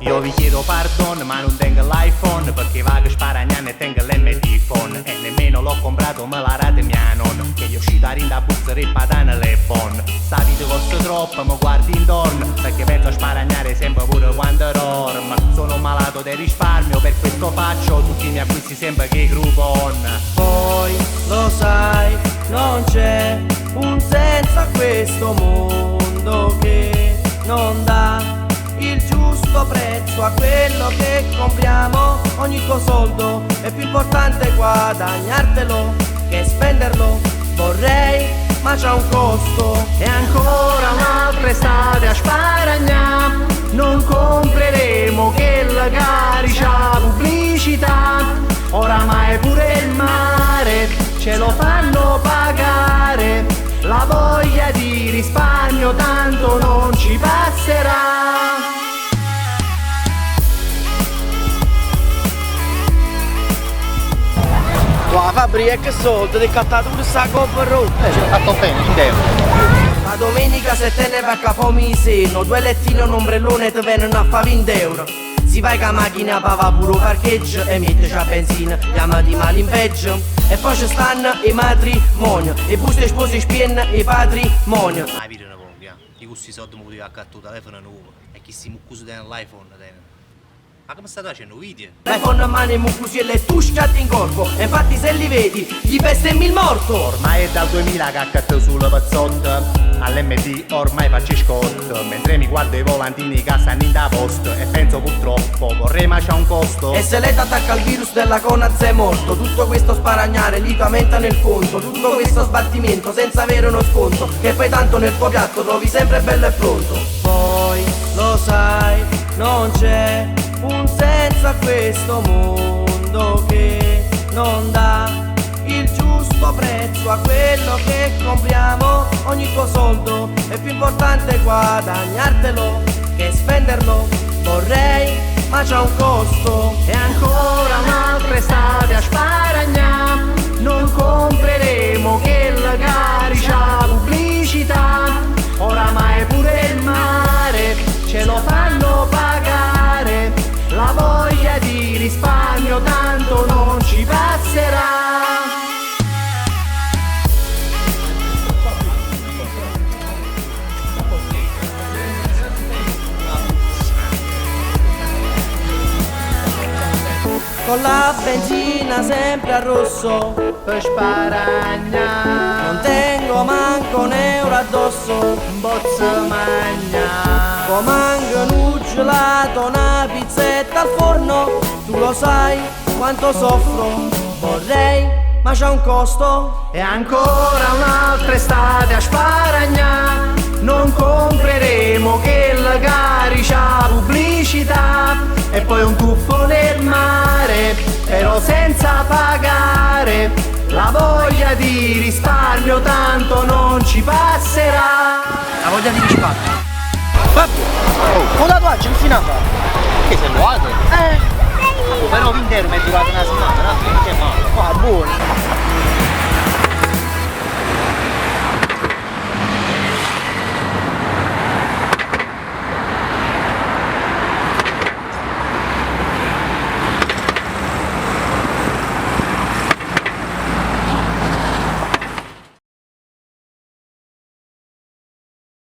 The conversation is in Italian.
Io vi chiedo pardon ma non tengo l'iPhone, perché va che sparagnane e tengo l'MD phone. E nemmeno l'ho comprato, me l'ha dato mia nonna, che io uscito a rinda buzzare e patane le bon. Sta vita costa troppo, mi guardi intorno, perché penso a sparagnare sempre pure quando dormo. Sono malato di risparmio, per questo faccio tutti i miei acquisti sempre che Groupon. Poi lo sai, non c'è un senso a questo mondo che non dà il giusto prezzo a quello che compriamo. Ogni tuo soldo è più importante guadagnartelo che spenderlo. Vorrei, ma c'ha un costo. E ancora un'altra estate a sparagnà, non compreremo che la caricia pubblicità. Oramai pure il mare ce lo fanno pagare, la voglia di risparmio tanto non ci passerà. La fabbrica che soldi, ti cattato pure sta coppa rotta. Ci ho fatto bene, in tempo. La domenica se te ne va a capo mi seno, due lettini e un ombrellone e ti vengono a fa 20 euro. Si vai che la macchina pava pure parcheggio e metteci a benzina, chiama di male in peggio. E poi ci stanno i matrimoni, i busti sposi spiena i patrimonio. Ah, vedi una voglia, di questi soldi mi potevi accattare il telefono nuovo e chi si muccuso dell'iPhone tene. Ma come state facendo video? L'iPhone a mano e muccusi e le tu scatti in corpo, e infatti se li vedi gli bestemmi il morto. Ormai è dal 2000 che accatto sulle pazzotto, all'MD ormai faccio scotto, mentre mi guardo i volantini che stanno in da posto e penso purtroppo vorrei ma c'ha un costo. E se lei t'attacca il virus della Conaz è morto. Tutto questo sparagnare lì tu aumenta nel conto, tutto questo sbattimento senza avere uno sconto, che poi tanto nel tuo piatto trovi sempre bello e pronto. Poi lo sai, non c'è un senso a questo mondo che non dà il giusto prezzo a quello che compriamo. Ogni tuo soldo è più importante guadagnartelo che spenderlo. Vorrei, ma c'ha un costo. E ancora un'altra estate a sparagnà, non compreremo che la caricia pubblicità. Oramai pure il mare ce lo fanno pagare, la voglia di risparmio tanto non ci passerà. Con la benzina sempre a rosso, Per sparagnà, non tengo manco un euro addosso. bozza magna, Come anche un gelato, una pizzetta al forno, tu lo sai quanto soffro. Vorrei, ma c'ha un costo. e ancora un'altra estate a sparagnà, non compreremo che la caricia pubblicità. E poi un tuffo nel mare, però senza pagare, la voglia di risparmio tanto non ci passerà. La voglia di risparmio. Vabbè, un tatuaggio in fine a fare. Che sei nuovo? Però 20 euro mi è durato una settimana, no? Che male. Buono.